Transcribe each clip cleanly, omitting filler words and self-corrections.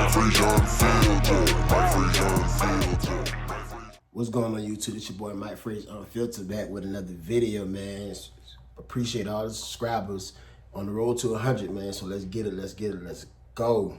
What's going on YouTube? It's your boy Mike Frazier Unfiltered back with another video, man. Appreciate all the subscribers on the road to 100, man. So let's get it, let's go.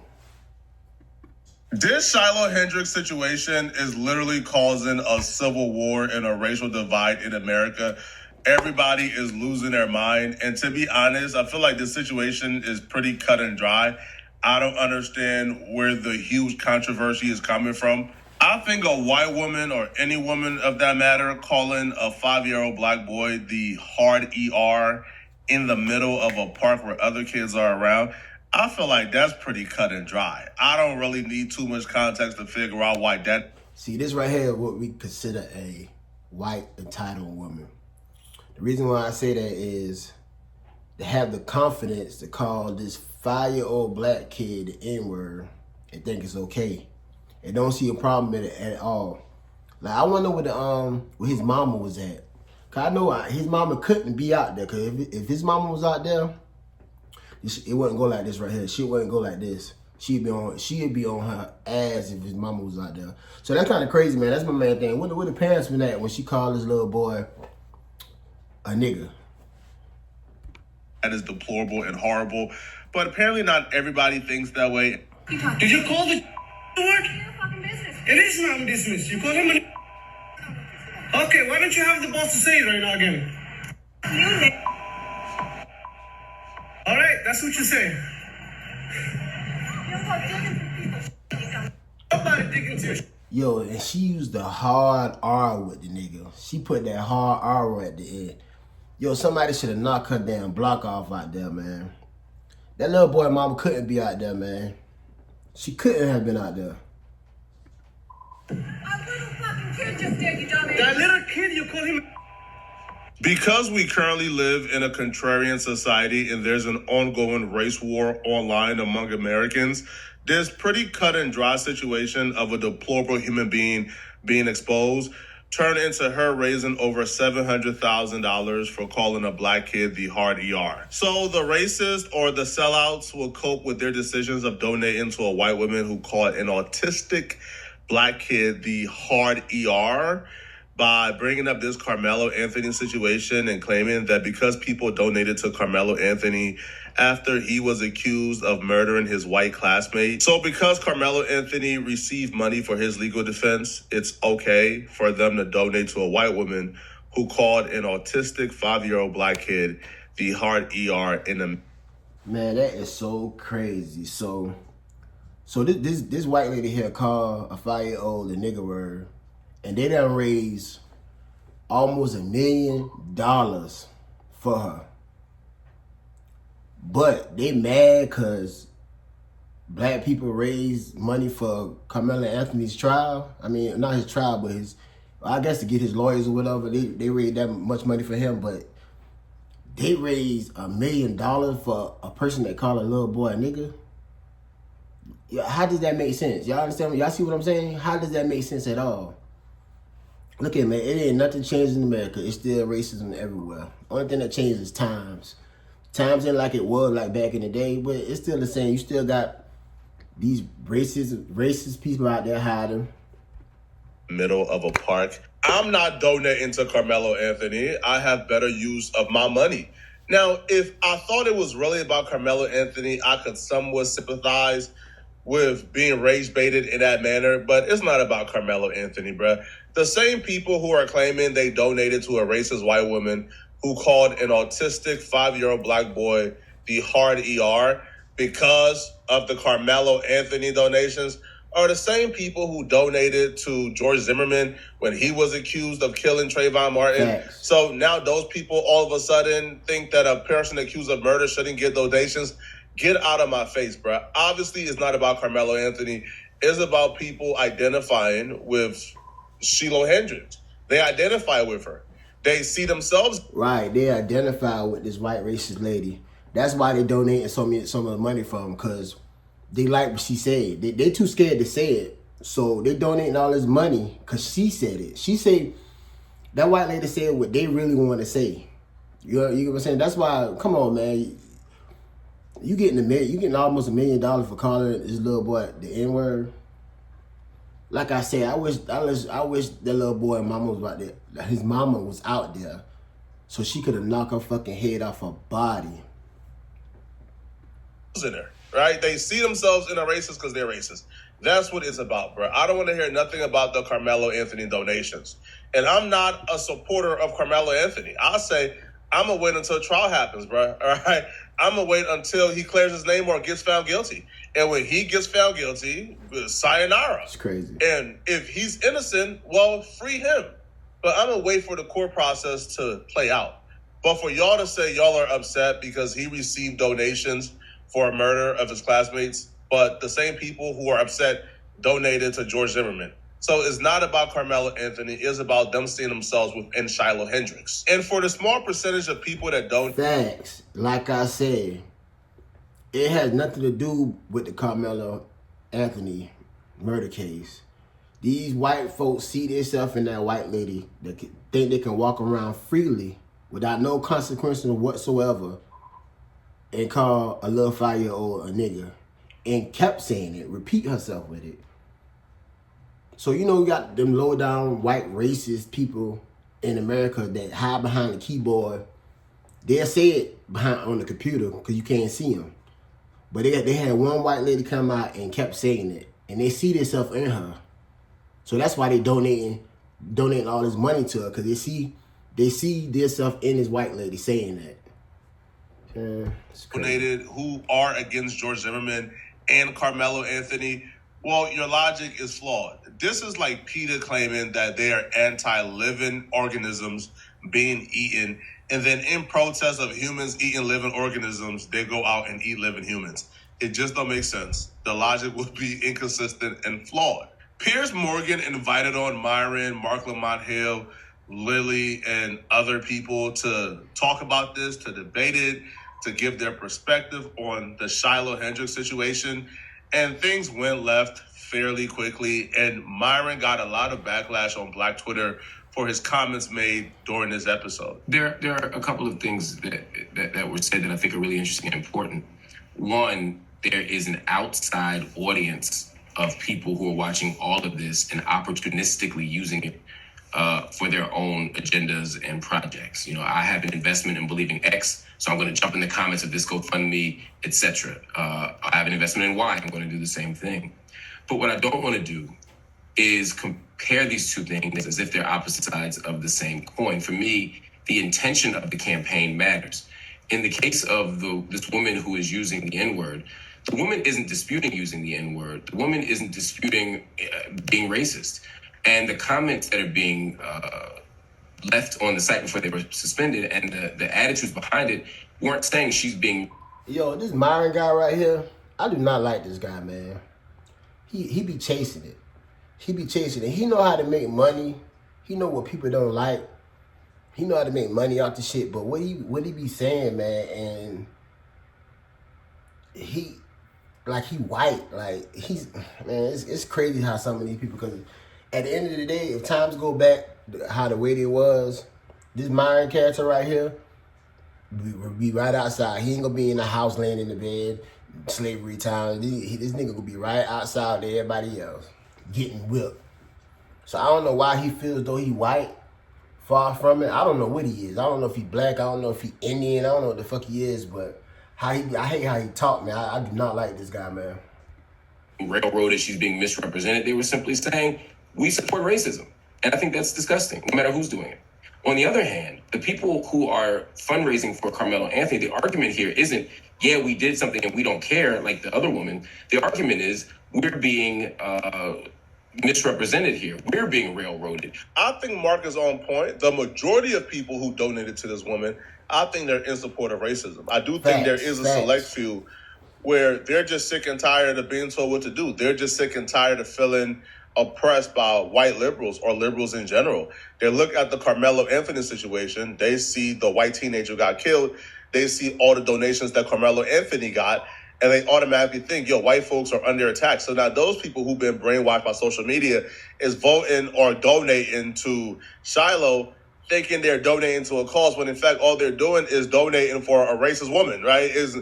This Shiloh Hendrix situation is literally causing a civil war and a racial divide in America. Everybody is losing their mind. And to be honest, I feel like this situation is pretty cut and dry. I don't understand where the huge controversy is coming from. I think a white woman or any woman of that matter calling a 5-year-old black boy the hard ER in the middle of a park where other kids are around, I feel like that's pretty cut and dry. I don't really need too much context to figure out why that. See, this right here is what we consider a white entitled woman. The reason why I say that is to have the confidence to call this 5-year-old black kid the N-word and think it's okay. And don't see a problem in it at all. Like, I wonder where his mama was at. Cause I know his mama couldn't be out there. Cause if his mama was out there, it wouldn't go like this right here. Shit wouldn't go like this. She'd be on her ass if his mama was out there. So that's kind of crazy, man. That's my main thing. Where the parents been at when she called this little boy a nigga? That is deplorable and horrible. But apparently not everybody thinks that way. Did you call the word? It is not business. You call him a... Okay, why don't you have the boss to say it right now again? All right, that's what you say. Nobody digging to your... Yo, and she used the hard R with the nigga. She put that hard R at the end. Yo, somebody should have knocked her damn block off out there, man. That little boy mama couldn't be out there, man. She couldn't have been out there. A little fucking kid just did, you dumbass. That little kid, you call him... Because we currently live in a contrarian society and there's an ongoing race war online among Americans, this pretty cut and dry situation of a deplorable human being being exposed turned into her raising over $700,000 for calling a black kid the hard ER. So the racist or the sellouts will cope with their decisions of donating to a white woman who called an autistic black kid the hard ER by bringing up this Carmelo Anthony situation and claiming that because people donated to Carmelo Anthony after he was accused of murdering his white classmate. So because Carmelo Anthony received money for his legal defense, it's okay for them to donate to a white woman who called an autistic 5-year-old black kid the hard ER in a... Man, that is so crazy. So this white lady here called a 5-year-old a nigger word, and they done raised almost $1 million for her. But they mad because black people raised money for Carmelo Anthony's trial. I mean, not his trial, but I guess to get his lawyers or whatever. They raised that much money for him, but they raised $1 million for a person that called a little boy a nigga. How does that make sense? Y'all understand? Y'all see what I'm saying? How does that make sense at all? Look at, man, it ain't nothing changed in America. It's still racism everywhere. Only thing that changed is times. Times ain't like it was like back in the day, but it's still the same. You still got these racist people out there hiding. Middle of a park. I'm not donating to Carmelo Anthony. I have better use of my money. Now, if I thought it was really about Carmelo Anthony, I could somewhat sympathize with being rage baited in that manner, but it's not about Carmelo Anthony, bruh. The same people who are claiming they donated to a racist white woman who called an autistic 5-year-old black boy the hard ER because of the Carmelo Anthony donations are the same people who donated to George Zimmerman when he was accused of killing Trayvon Martin. Thanks. So now those people all of a sudden think that a person accused of murder shouldn't get donations. Get out of my face, bro. Obviously, it's not about Carmelo Anthony. It's about people identifying with Shiloh Hendrix. They identify with her. They see themselves. Right, they identify with this white racist lady. That's why they donating some of the money from, because they like what she said. They too scared to say it. So they donating all this money because she said it. She said, that white lady said what they really want to say. You know what I'm saying? That's why, come on, man. You getting almost $1 million for calling this little boy the N-word. Like I said, I wish that little boy mama was about there. His mama was out there, so she could have knocked her fucking head off her body. In there, right? They see themselves in a racist because they're racist. That's what it's about, bro. I don't want to hear nothing about the Carmelo Anthony donations. And I'm not a supporter of Carmelo Anthony. I'll say I'm going to wait until trial happens, bro. All right? I'm going to wait until he clears his name or gets found guilty. And when he gets found guilty, sayonara. It's crazy. And if he's innocent, well, free him. But I'm going to wait for the court process to play out. But for y'all to say y'all are upset because he received donations for a murder of his classmates, but the same people who are upset donated to George Zimmerman. So it's not about Carmelo Anthony. It's about them seeing themselves within Shiloh Hendrix. And for the small percentage of people that don't... Facts. Like I said, it has nothing to do with the Carmelo Anthony murder case. These white folks see themselves in that white lady that think they can walk around freely without no consequences whatsoever and call a little 5-year-old a nigger, and kept saying it, repeat herself with it. So you know, we got them low down white racist people in America that hide behind the keyboard. They'll say it on the computer because you can't see them. But they had one white lady come out and kept saying it, and they see themselves in her. So that's why they donating all this money to her, because they see themselves in this white lady saying that. Donated who are against George Zimmerman and Carmelo Anthony. Well, your logic is flawed. This is like PETA claiming that they are anti-living organisms being eaten, and then in protest of humans eating living organisms, they go out and eat living humans. It just don't make sense. The logic would be inconsistent and flawed. Piers Morgan invited on Myron, Mark Lamont Hill, Lily, and other people to talk about this, to debate it, to give their perspective on the Shiloh Hendrix situation. And things went left fairly quickly. And Myron got a lot of backlash on Black Twitter for his comments made during this episode. There are a couple of things that were said that I think are really interesting and important. One, there is an outside audience of people who are watching all of this and opportunistically using it for their own agendas and projects. You know, I have an investment in believing X, so I'm going to jump in the comments of this GoFundMe, etc. I have an investment in Y. I'm going to do the same thing. But what I don't want to do is compare these two things as if they're opposite sides of the same coin. For me, the intention of the campaign matters. In the case of this woman who is using the N-word, the woman isn't disputing using the N-word. The woman isn't disputing being racist. And the comments that are being left on the site before they were suspended and the attitudes behind it weren't saying she's being... Yo, this Myron guy right here, I do not like this guy, man. He be chasing it. He be chasing it. He know how to make money. He know what people don't like. He know how to make money off the shit. But what he be saying, man, and he white. Like, it's crazy how some of these people, because at the end of the day, if times go back how the way they was, this Myron character right here will be right outside. He ain't gonna be in the house laying in the bed, slavery time. This nigga gonna be right outside with everybody else, getting whipped. So I don't know why he feels though he white. Far from it. I don't know what he is. I don't know if he black. I don't know if he Indian. I don't know what the fuck he is, but I hate how he talk, man. I do not like this guy, man. Railroaded, she's being misrepresented. They were simply saying, we support racism. And I think that's disgusting, no matter who's doing it. On the other hand, the people who are fundraising for Carmelo Anthony, the argument here isn't, yeah, we did something and we don't care, like the other woman. The argument is, we're being misrepresented here. We're being railroaded. I think Mark is on point. The majority of people who donated to this woman, I think they're in support of racism. I do think there is a select few where they're just sick and tired of being told what to do. They're just sick and tired of feeling oppressed by white liberals or liberals in general. They look at the Carmelo Anthony situation. They see the white teenager got killed. They see all the donations that Carmelo Anthony got, and they automatically think, yo, white folks are under attack. So now those people who've been brainwashed by social media is voting or donating to Shiloh thinking they're donating to a cause when in fact all they're doing is donating for a racist woman, right? Is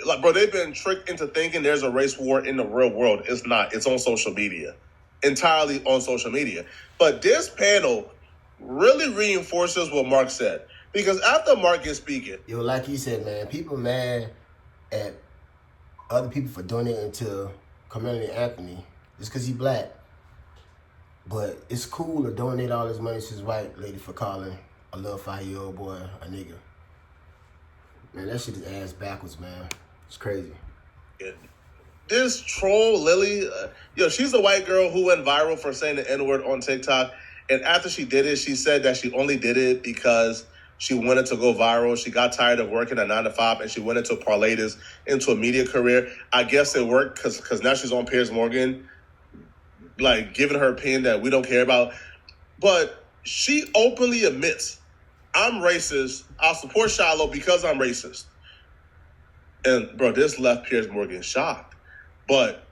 like, bro, they've been tricked into thinking there's a race war in the real world. It's not. It's on social media, entirely on social media. But this panel really reinforces what Mark said, because after Mark is speaking, Yo, like he said, man, people mad at other people for donating to Carmelo Anthony just because he black. But it's cool to donate all this money to his white lady for calling a little 5-year-old boy a nigga. Man, that shit is ass backwards, man. It's crazy. this troll Lily, she's a white girl who went viral for saying the N-word on TikTok. And after she did it, she said that she only did it because she wanted to go viral. She got tired of working at 9 to 5 and she wanted to parlay this into a media career. I guess it worked because now she's on Piers Morgan, like giving her opinion that we don't care about. But she openly admits, I'm racist. I'll support Shiloh because I'm racist. And bro, this left Piers Morgan shocked. But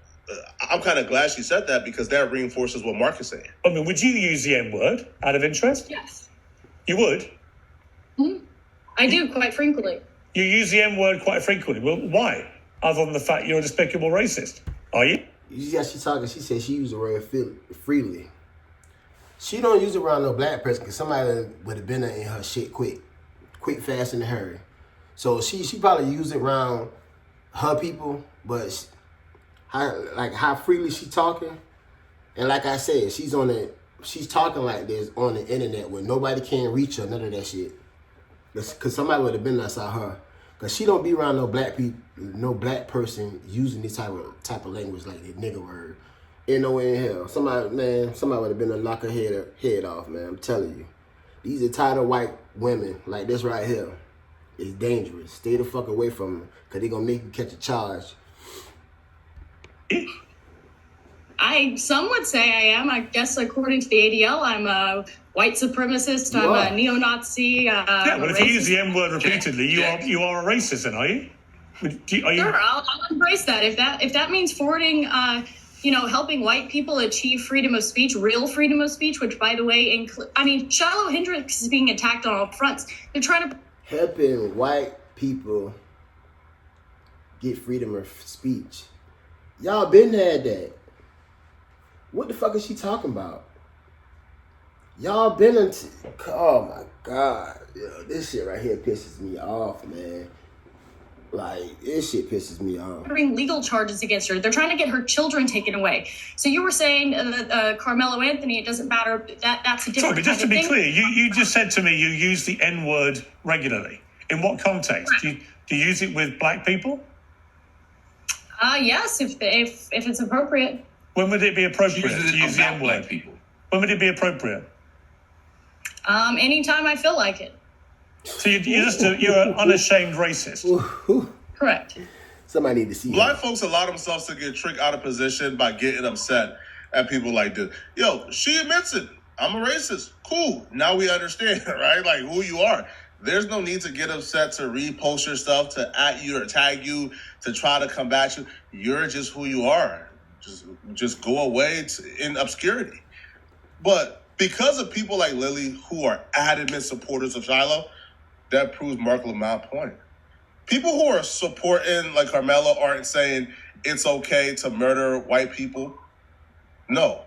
I'm kind of glad she said that because that reinforces what Mark is saying. I mean, would you use the N-word out of interest? Yes. You would? Mm-hmm. I do, quite frequently. You use the N-word quite frequently. Well, why? Other than the fact you're a despicable racist. Are you? Yeah, she talking. She said she used the word freely. She don't use it around no black person because somebody would have been in her shit quick, fast, in a hurry. So she probably used it around her people, but how freely she talking, and like I said, she's talking like this on the internet where nobody can reach her, none of that shit. Because somebody would have been outside her. Because she don't be around no black people, no black person using this type of language like the nigga word. Ain't no way in hell. Somebody would have been to knock her head off, man. I'm telling you. These entitled white women like this right here is dangerous. Stay the fuck away from them because they gonna make you catch a charge. Some would say I am. I guess according to the ADL, I'm a white supremacist. I'm a neo-Nazi. But if you use the N-word repeatedly, you are a racist, then, are you? Sure, I'll embrace that. If that means forwarding, helping white people achieve freedom of speech, real freedom of speech, which, by the way, Shiloh Hendrix is being attacked on all fronts. They're trying to helping white people get freedom of speech. Y'all been had that. What the fuck is she talking about? Y'all been into... Oh, my God. Yo, this shit right here pisses me off, man. Like, this shit pisses me off. bring legal charges against her. They're trying to get her children taken away. So you were saying that Carmelo Anthony, it doesn't matter. That's a different Sorry, but just to be thing. clear, you just said to me you use the N-word regularly. In what context? Do you use it with black people? Yes, if it's appropriate. When would it be appropriate to use the N-word? Black people. When would it be appropriate? Anytime I feel like it. So you're an unashamed racist. Correct. Somebody need to see Black her. folks allow themselves to get tricked out of position by getting upset at people like this. Yo, she admits it. I'm a racist. Cool. Now we understand, right? Like who you are. There's no need to get upset, to repost your stuff, to at you or tag you, to try to combat you. You're just who you are. Just go away in obscurity. But because of people like Lily who are adamant supporters of Shiloh, that proves Mark Lamont's point. People who are supporting like Carmelo aren't saying it's okay to murder white people. No.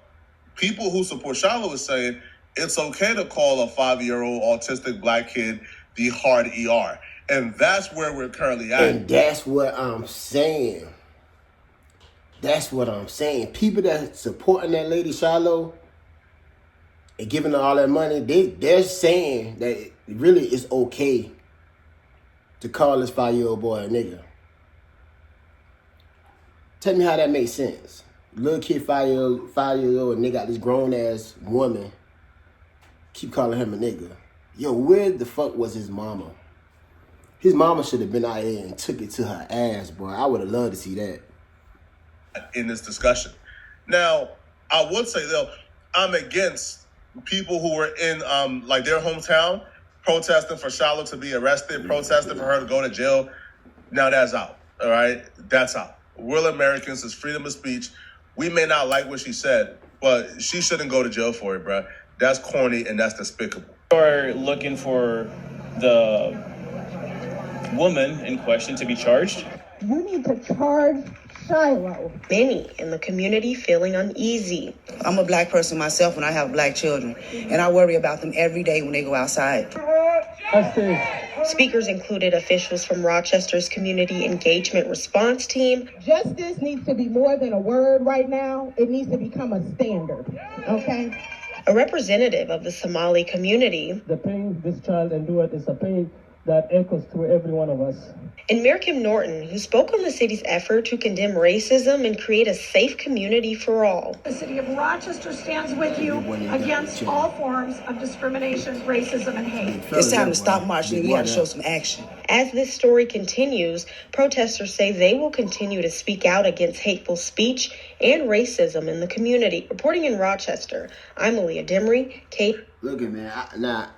People who support Shiloh is saying it's okay to call a 5-year-old autistic black kid the hard ER. And that's where we're currently at. And that's what I'm saying. People that supporting that lady Shiloh and giving her all that money, they're saying that it really is okay to call this 5-year-old boy a nigga. Tell me how that makes sense. Little kid, 5 years old, and they got this grown ass woman keep calling him a nigga. Yo, where the fuck was his mama? His mama should have been out there and took it to her ass, bro. I would have loved to see that. In this discussion. Now, I would say though, I'm against people who were in their hometown protesting for Shiloh to be arrested, protesting for her to go to jail. Now that's out. All right, that's out. Real Americans is freedom of speech. We may not like what she said, but she shouldn't go to jail for it, bro. That's corny and that's despicable. Are looking for the woman in question to be charged. You need to charge Shiloh. Many in the community feeling uneasy. I'm a black person myself and I have black children, and I worry about them every day when they go outside. Speakers included officials from Rochester's Community Engagement Response Team. Justice needs to be more than a word right now. It needs to become a standard, okay? A representative of the Somali community. The pain this child endured is a pain that echoes through every one of us. And Myron Norton, who spoke on the city's effort to condemn racism and create a safe community for all. The city of Rochester stands with you against all forms of discrimination, racism, and hate. It's time to stop marching and we have to show some action. As this story continues, protesters say they will continue to speak out against hateful speech and racism in the community. Reporting in Rochester, I'm Aaliyah Demery, Kate. Look at man,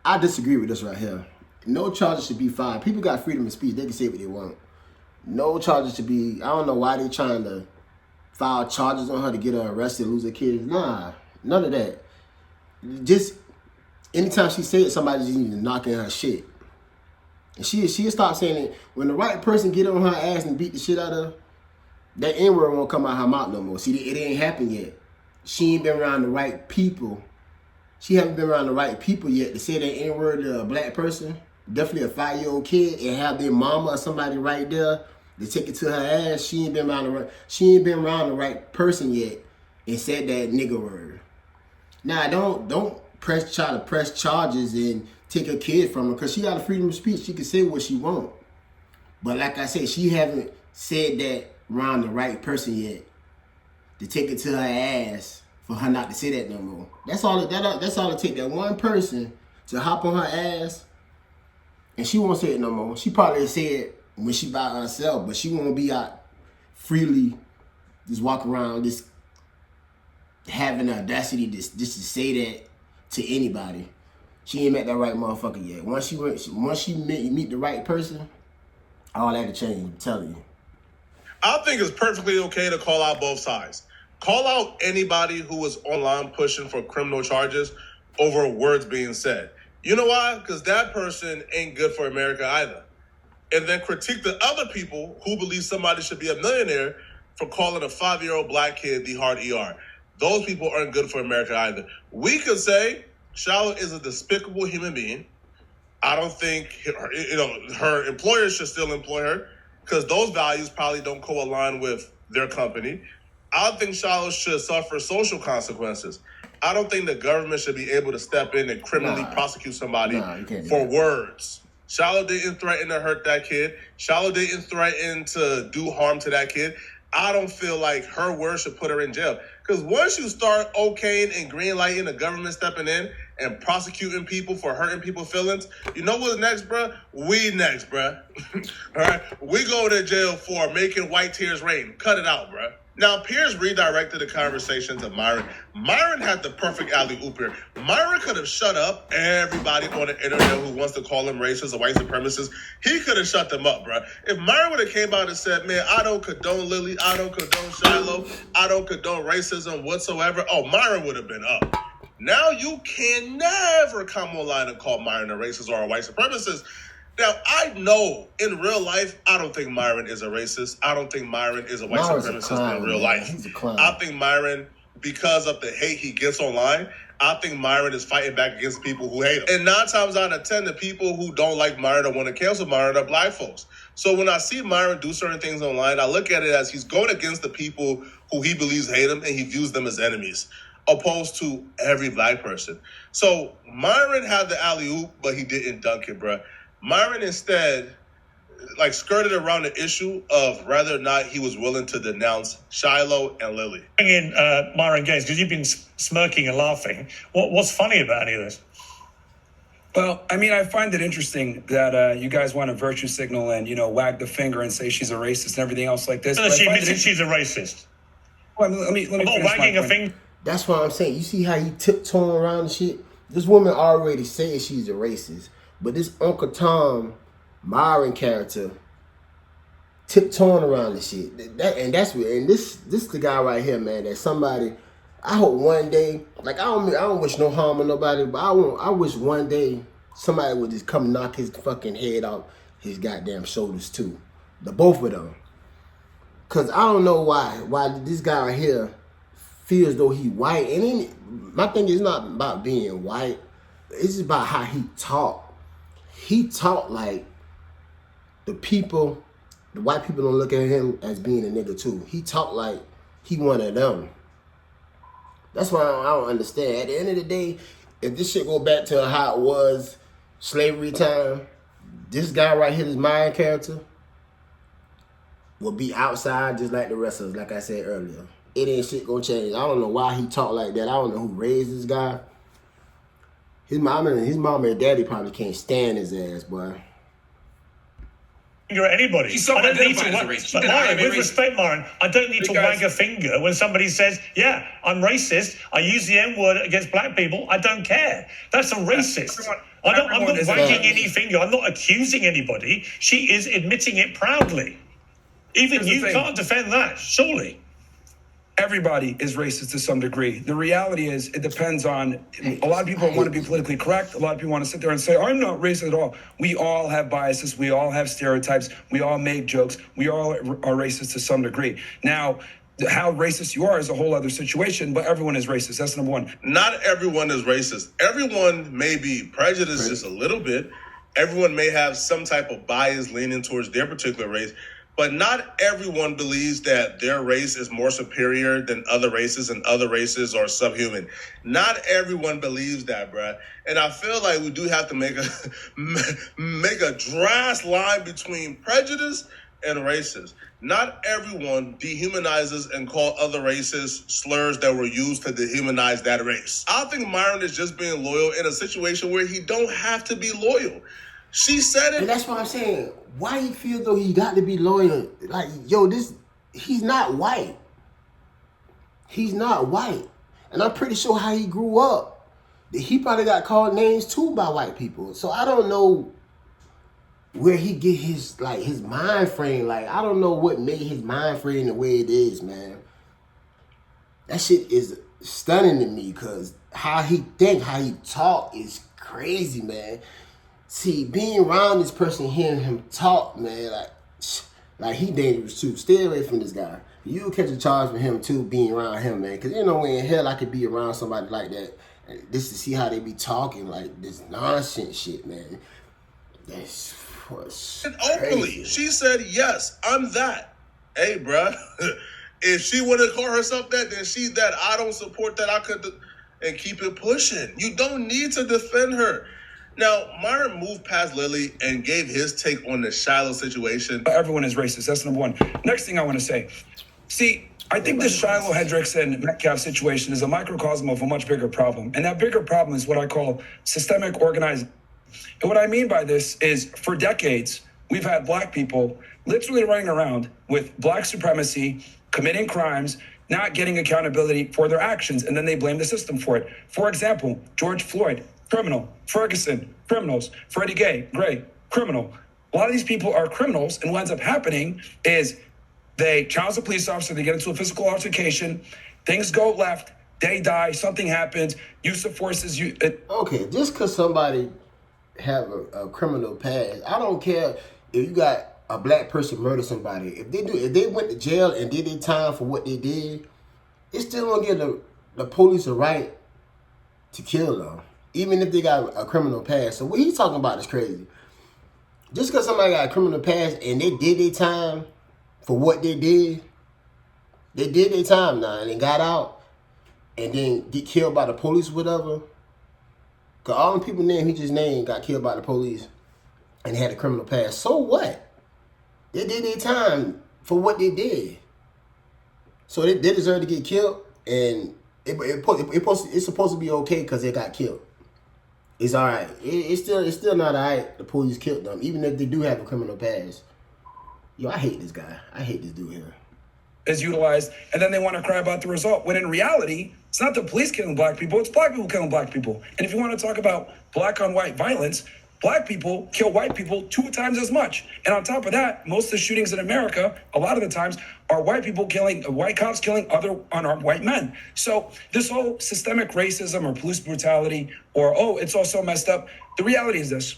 I disagree with this right here. No charges should be filed. People got freedom of speech. They can say what they want. No charges should be. I don't know why they trying to file charges on her to get her arrested, lose her kids. Nah, none of that. Just anytime she say it, somebody just need to knock in her shit. And she'll stop saying it. When the right person get on her ass and beat the shit out of her, that N-word won't come out her mouth no more. See, it ain't happened yet. She ain't been around the right people. She haven't been around the right people yet to say that N-word to a black person. Definitely a 5-year-old kid, and have their mama or somebody right there to take it to her ass. She ain't been around the right person yet and said that nigga word. Now don't try to press charges and take a kid from her, because she got a freedom of speech. She can say what she want. But like I said, she haven't said that around the right person yet to take it to her ass for her not to say that no more. That's all it take. That one person to hop on her ass. And she won't say it no more. She probably say it when she by herself, but she won't be out freely, just walk around, just having the audacity just to say that to anybody. She ain't met that right motherfucker yet. Once she meet the right person, all that'll change. I'm telling you. I think it's perfectly okay to call out both sides. Call out anybody who was online pushing for criminal charges over words being said. You know why? Because that person ain't good for America either. And then critique the other people who believe somebody should be a millionaire for calling a 5-year-old black kid the hard ER. Those people aren't good for America either. We could say Shiloh is a despicable human being. I don't think her employer should still employ her, because those values probably don't co-align with their company. I don't think Shiloh should suffer social consequences. I don't think the government should be able to step in and criminally prosecute somebody for words. Shiloh didn't threaten to hurt that kid. Shiloh didn't threaten to do harm to that kid. I don't feel like her words should put her in jail. Because once you start okaying and greenlighting the government stepping in and prosecuting people for hurting people's feelings, you know what's next, bruh? We next, bruh. All right? We go to jail for making white tears rain. Cut it out, bruh. Now, Piers redirected the conversation to Myron. Myron had the perfect alley-oop here. Myron could have shut up everybody on the internet who wants to call him racist or white supremacist. He could have shut them up, bro. If Myron would have came out and said, man, I don't condone Lily, I don't condone Shiloh, I don't condone racism whatsoever, Myron would have been up. Now you can never come online and call Myron a racist or a white supremacist. Now, I know in real life, I don't think Myron is a racist. I don't think Myron is a white supremacist in real life. He's a clown. I think Myron, because of the hate he gets online, I think Myron is fighting back against people who hate him. And 9 times out of 10, the people who don't like Myron or want to cancel Myron are black folks. So when I see Myron do certain things online, I look at it as he's going against the people who he believes hate him, and he views them as enemies, opposed to every black person. So Myron had the alley-oop, but he didn't dunk it, bro. Myron instead skirted around the issue of whether or not he was willing to denounce Shiloh and Lily. Bring in Myron Gaines, because you've been smirking and laughing. What's funny about any of this? Well, I mean, I find it interesting that you guys want to virtue signal and, wag the finger and say she's a racist and everything else like this. She admits she's a racist. Well, let me finish wagging my a finger. That's what I'm saying. You see how he tiptoeing around the shit? This woman already says she's a racist. But this Uncle Tom, Myron character, tiptoeing around the shit. This the guy right here, man. That somebody, I hope one day, like I don't wish no harm on nobody, but I wish one day somebody would just come knock his fucking head off his goddamn shoulders too. The both of them. Cause I don't know why this guy right here feels though he white. And my thing is not about being white. It's just about how he talk. He talk like the white people don't look at him as being a nigga too. He talk like he one of them. That's why I don't understand. At the end of the day, if this shit go back to how it was slavery time, this guy right here, this Myron character, will be outside just like the rest of us, like I said earlier. It ain't shit gonna change. I don't know why he talk like that. I don't know who raised this guy. His mom and daddy probably can't stand his ass, boy. Finger at anybody. I don't need to but Myron, with respect, Myron, I don't need to wag a finger when somebody says, yeah, I'm racist. I use the N-word against black people. I don't care. That's a racist. I'm not wagging any finger. I'm not accusing anybody. She is admitting it proudly. Even you can't defend that, surely. Everybody is racist to some degree. The reality is it depends on, a lot of people want to be politically correct. A lot of people want to sit there and say, I'm not racist at all. We all have biases. We all have stereotypes. We all make jokes. We all are racist to some degree. Now, how racist you are is a whole other situation, but everyone is racist. That's number one. Not everyone is racist. Everyone may be prejudiced just a little bit. Everyone may have some type of bias leaning towards their particular race. But not everyone believes that their race is more superior than other races and other races are subhuman. Not everyone believes that, bruh. And I feel like we do have to make a drastic line between prejudice and races. Not everyone dehumanizes and call other races slurs that were used to dehumanize that race. I think Myron is just being loyal in a situation where he don't have to be loyal. She said it. And that's what I'm saying. Why he feel though he got to be loyal? Like, yo, he's not white. He's not white. And I'm pretty sure how he grew up, he probably got called names too by white people. So I don't know where he get his mind frame. Like, I don't know what made his mind frame the way it is, man. That shit is stunning to me because how he think, how he talk is crazy, man. See, being around this person, hearing him talk, man, like he dangerous too. Stay away from this guy. You'll catch a charge for him too, being around him, man. Because ain't no way in hell I could be around somebody like that. Just to see how they be talking, like this nonsense shit, man. That's openly. She said, yes, I'm that. Hey, bruh. If she want to call herself that, then she's that. I don't support that. I could, and keep it pushing. You don't need to defend her. Now, Myron moved past Lily and gave his take on the Shiloh situation. Everyone is racist. That's number one. Next thing I want to say. See, I think the Shiloh Hendrix and Metcalf situation is a microcosm of a much bigger problem. And that bigger problem is what I call systemic organizing. And what I mean by this is for decades, we've had black people literally running around with black supremacy, committing crimes, not getting accountability for their actions, and then they blame the system for it. For example, George Floyd, criminal. Ferguson, criminals. Freddie Gray, criminal. A lot of these people are criminals, and what ends up happening is they challenge a police officer, they get into a physical altercation, things go left, they die, something happens, use of force is you. Okay, just because somebody have a criminal past, I don't care if you got a black person murder somebody. If they went to jail and did their time for what they did, it still don't give the police a right to kill them, even if they got a criminal past. So what he's talking about is crazy. Just because somebody got a criminal past and they did their time for what they did their time now and then got out and then get killed by the police or whatever. Because all the people named, he just named, got killed by the police and had a criminal past. So what? They did their time for what they did. So they deserve to get killed, and it's supposed to be okay because they got killed. It's all right. It's still not all right. The police killed them, even if they do have a criminal past. Yo, I hate this guy. I hate this dude here. Is utilized, and then they want to cry about the result. When in reality, it's not the police killing black people, it's black people killing black people. And if you want to talk about black on white violence, Black people kill white people 2 times as much. And on top of that, most of the shootings in America, a lot of the times, are white cops killing other unarmed white men. So this whole systemic racism or police brutality or, oh, it's all so messed up. The reality is this.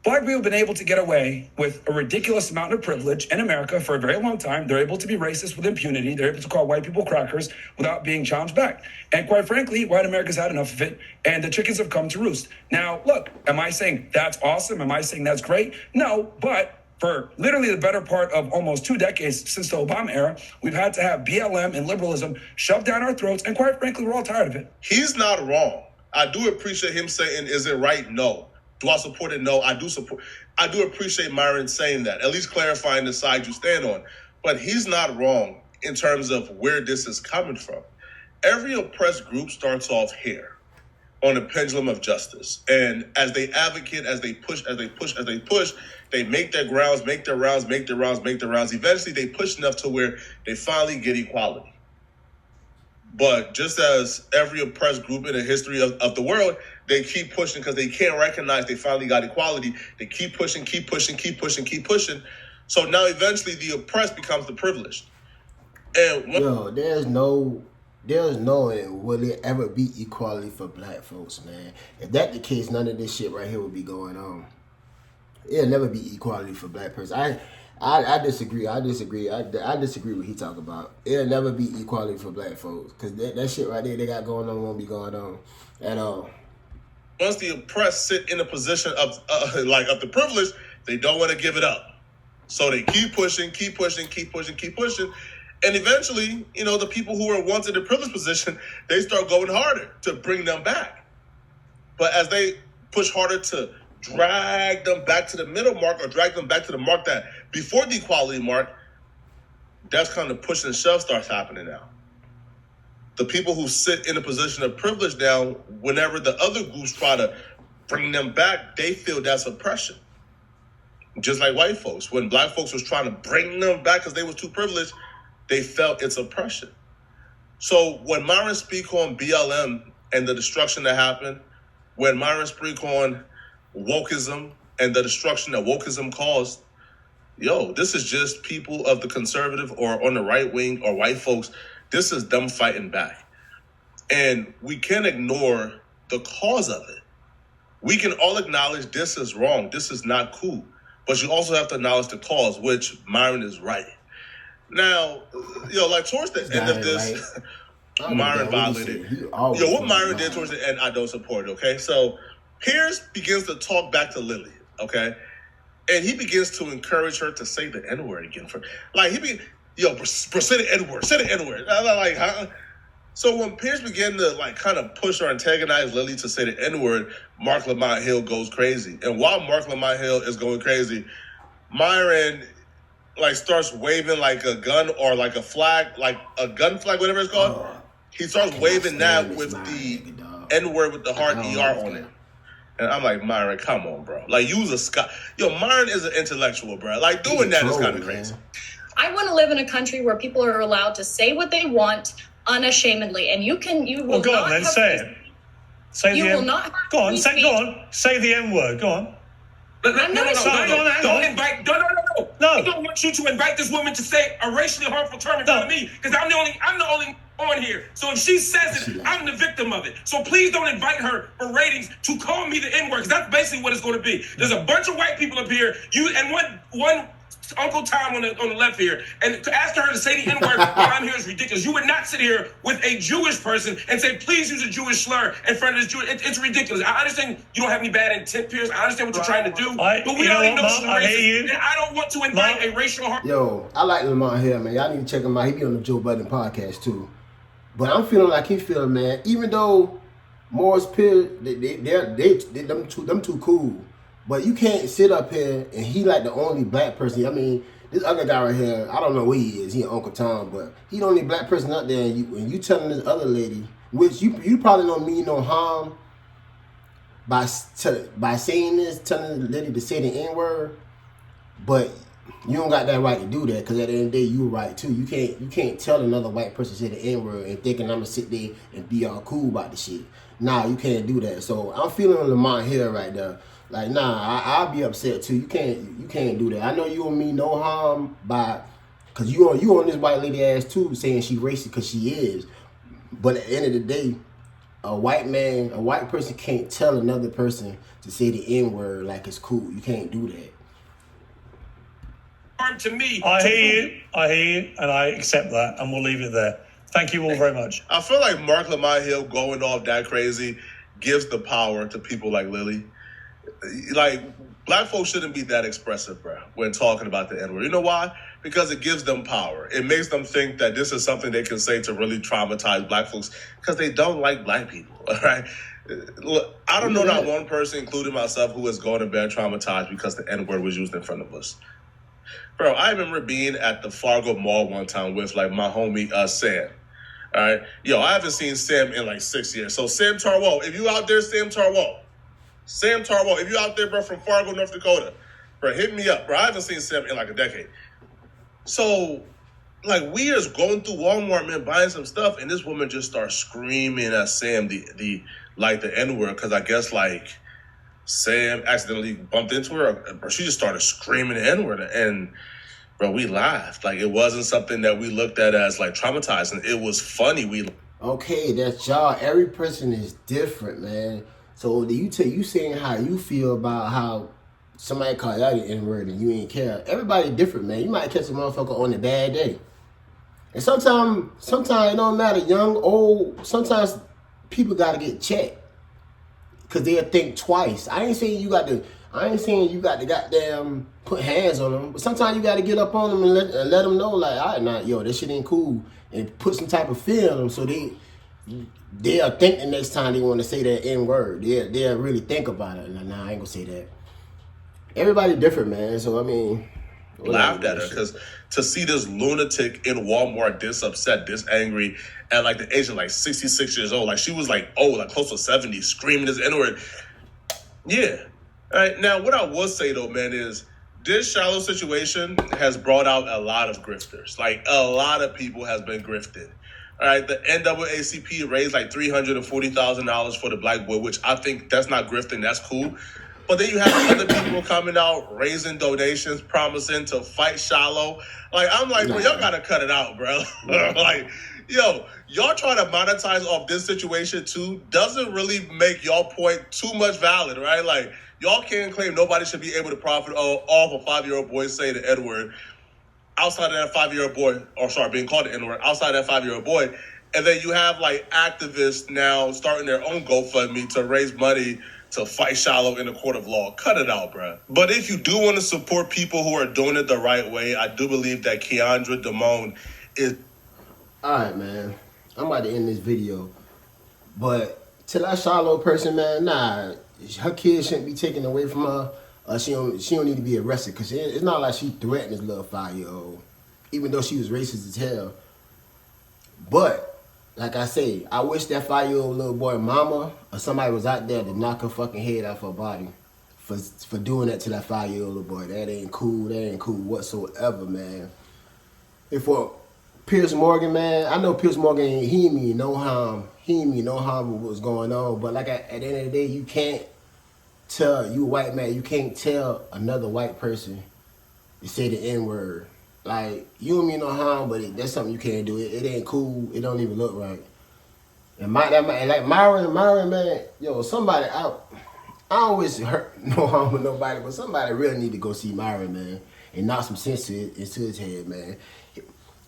Black people have been able to get away with a ridiculous amount of privilege in America for a very long time. They're able to be racist with impunity. They're able to call white people crackers without being challenged back. And quite frankly, white America's had enough of it, and the chickens have come to roost. Now, look, am I saying that's awesome? Am I saying that's great? No, but for literally the better part of almost 2 decades since the Obama era, we've had to have BLM and liberalism shoved down our throats, and quite frankly, we're all tired of it. He's not wrong. I do appreciate him saying, is it right? No. Do I support it? No, I do support. I do appreciate Myron saying that, at least clarifying the side you stand on. But he's not wrong in terms of where this is coming from. Every oppressed group starts off here on the pendulum of justice. And as they advocate, as they push, they make their rounds. Eventually they push enough to where they finally get equality. But just as every oppressed group in the history of the world, they keep pushing because they can't recognize they finally got equality. They keep pushing. So now eventually the oppressed becomes the privileged. And there's no will it ever be equality for black folks, man. If that's the case, none of this shit right here would be going on. It'll never be equality for black person. I disagree. I disagree what he talk about. It'll never be equality for black folks because that shit right there they got going on won't be going on at all. Once the oppressed sit in a position of the privilege, they don't want to give it up. So they keep pushing. And eventually, the people who are once in the privileged position, they start going harder to bring them back. But as they push harder to drag them back to the middle mark or drag them back to the mark that before the equality mark, that's kind of push and shove starts happening now. The people who sit in a position of privilege now, whenever the other groups try to bring them back, they feel that's oppression. Just like white folks. When black folks was trying to bring them back because they was too privileged, they felt it's oppression. So when Myron speak on BLM and the destruction that happened, when Myron speak on wokeism and the destruction that wokeism caused, this is just people of the conservative or on the right wing or white folks. This is them fighting back. And we can't ignore the cause of it. We can all acknowledge this is wrong. This is not cool. But you also have to acknowledge the cause, which Myron is right. Now, towards the end of this, Myron violated. What Myron did towards the end, I don't support it, okay? So Piers begins to talk back to Lily, okay? And he begins to encourage her to say the N-word again. Say the N-word, say the N-word. Huh? So when Piers began to kind of push or antagonize Lily to say the N-word, Mark Lamont Hill goes crazy. And while Mark Lamont Hill is going crazy, Myron starts waving a gun or a flag, a gun flag, whatever it's called. He starts waving that with the N-word with the hard ER on it. And I'm like, Myron, come on, bro. Use a Scott. Myron is an intellectual, bro. Doing that is kind of crazy. I want to live in a country where people are allowed to say what they want unashamedly, and you will go not on, then have say it. Say you the will N- not have Go on, free say speech. go on. Say the N-word. Go on. No. I don't want you to invite this woman to say a racially harmful term in front of me because I'm the only on here. So if she says it, I'm the victim of it. So please don't invite her for ratings to call me the N-word because that's basically what it's going to be. There's a bunch of white people up here. You and one Uncle Tom on the left here, and to ask her to say the N-word while I'm here is ridiculous. You would not sit here with a Jewish person and say, please use a Jewish slur in front of this Jewish. It's ridiculous. I understand you don't have any bad intent, Piers. I understand what you're trying to do, but we already know she's racist, and I don't want to invite a racial harm. I like Lamont Hill, man. Y'all need to check him out. He be on the Joe Budden podcast too. But I'm feeling like he's feeling, man. Even though Morris Piers, them two cool. But you can't sit up here and he the only black person. I mean, this other guy right here, I don't know where he is. He Uncle Tom, but he the only black person up there. And you telling this other lady, which you probably don't mean no harm by saying this, telling the lady to say the N-word, but you don't got that right to do that because at the end of the day, you're right too. You can't tell another white person to say the N-word and thinking I'm gonna sit there and be all cool about the shit. Nah, you can't do that. So I'm feeling Lamont Hill right there. Like, nah, I'll be upset too. You can't do that. I know you don't mean no harm by, cause you on this white lady ass too, saying she racist because she is. But at the end of the day, a white person can't tell another person to say the N-word like it's cool. You can't do that. To me, I hear you, and I accept that, and we'll leave it there. Thank you all very much. I feel like Mark Lamont Hill going off that crazy gives the power to people like Lily. Like, black folks shouldn't be that expressive, bro, when talking about the N-word. You know why? Because it gives them power. It makes them think that this is something they can say to really traumatize black folks because they don't like black people, all right? Look, I don't know not one person, including myself, who is going to bed traumatized because the N-word was used in front of us. Bro, I remember being at the Fargo Mall one time with, like, my homie, Sam. All right? Yo, I haven't seen Sam in, like, 6 years. So, Sam Tarwell, if you out there, Sam Tarwell, if you out there, bro, from Fargo, North Dakota, bro, hit me up, bro. I haven't seen Sam in, like, a decade. So, like, we is going through Walmart, man, buying some stuff, and this woman just starts screaming at Sam the N-word, because I guess, like, Sam accidentally bumped into her, bro. She just started screaming the N-word, and bro, we laughed. Like, it wasn't something that we looked at as like traumatizing. It was funny. Okay, that's y'all. Every person is different, man. So you saying how you feel about how somebody called out the N-word and you ain't care. Everybody different, man. You might catch a motherfucker on a bad day, and sometimes it don't matter, young, old. Sometimes people gotta get checked. Cause they'll think twice. I ain't saying you got to goddamn put hands on them, but sometimes you got to get up on them and let them know, like, all right, nah, yo, this shit ain't cool, and put some type of fear in them, so they'll think the next time they want to say that N-word, they'll really think about it. Like, nah, I ain't gonna say that. Everybody different, man. So I mean, laughed at her because to see this lunatic in Walmart this upset, this angry, at like the age of like 66 years old, like she was like old, like close to 70, screaming this N-word. Yeah. All right. Now, what I will say though, man, is this Shiloh situation has brought out a lot of grifters. Like, a lot of people has been grifted. All right. The NAACP raised like $340,000 for the black boy, which I think that's not grifting. That's cool. But then you have other people coming out, raising donations, promising to fight Shiloh. Like, I'm like, bro, y'all gotta cut it out, bro. Like, yo, y'all trying to monetize off this situation too doesn't really make y'all point too much valid, right? Like, y'all can't claim nobody should be able to profit off a 5-year-old boy saying the N-word outside of that 5-year-old boy, or sorry, being called the N-word outside of that 5-year-old boy. And then you have like activists now starting their own GoFundMe to raise money to fight Shiloh in the court of law. Cut it out, bro. But if you do want to support people who are doing it the right way, I do believe that Keandra Damone is... All right, man. I'm about to end this video. But to that Shiloh person, man, nah, her kids shouldn't be taken away from her. She don't need to be arrested, because it's not like she threatened this little 5-year-old, even though she was racist as hell. But like I say, I wish that 5-year-old little boy mama or somebody was out there to knock her fucking head off her body for doing that to that 5-year-old little boy. That ain't cool. That ain't cool whatsoever, man. And for Piers Morgan, man, I know Piers Morgan, he ain't mean no harm. He ain't mean no harm with what's going on. But like at the end of the day, you can't tell, you a white man, you can't tell another white person to say the N-word. Like, you don't mean no harm, but that's something you can't do. It ain't cool. It don't even look right. And like Myron, man, yo, somebody out. I always hurt no harm with nobody, but somebody really need to go see Myron, man, and knock some sense into his head, man.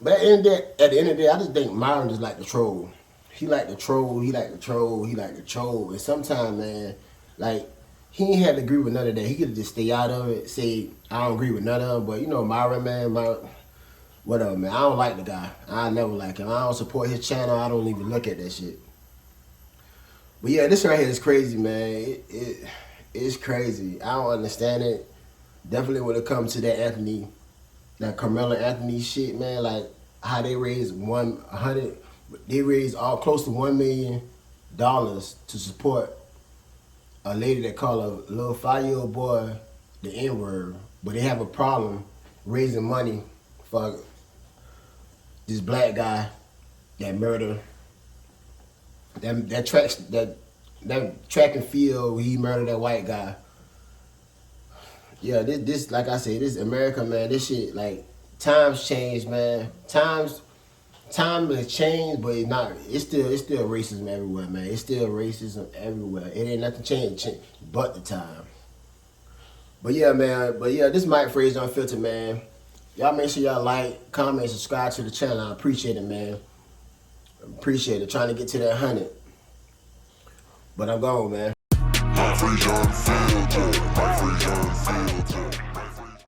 But at the end of the day, I just think Myron just like to troll. He like to troll. And sometimes, man, like, he ain't had to agree with none of that. He could just stay out of it, say, I don't agree with none of them. But, you know, Myron, man, whatever, man. I don't like the guy. I never like him. I don't support his channel. I don't even look at that shit. But, yeah, this right here is crazy, man. It's crazy. I don't understand it. Definitely when it comes to that Carmelo Anthony shit, man, like how they raised all close to $1 million to support a lady that called a little 5-year-old boy the N-word, but they have a problem raising money for this black guy that murdered that track and field. He murdered that white guy. Yeah, this like I said, this America, man. This shit, like, times change, man. Time has changed, but it's still racism everywhere, man. It's still racism everywhere. It ain't nothing changed but the time. But yeah, man. But yeah, this Mike Fraser Unfiltered, man. Y'all make sure y'all like, comment, subscribe to the channel. I appreciate it, man. Appreciate it. Trying to get to that 100. But I'm gone, man.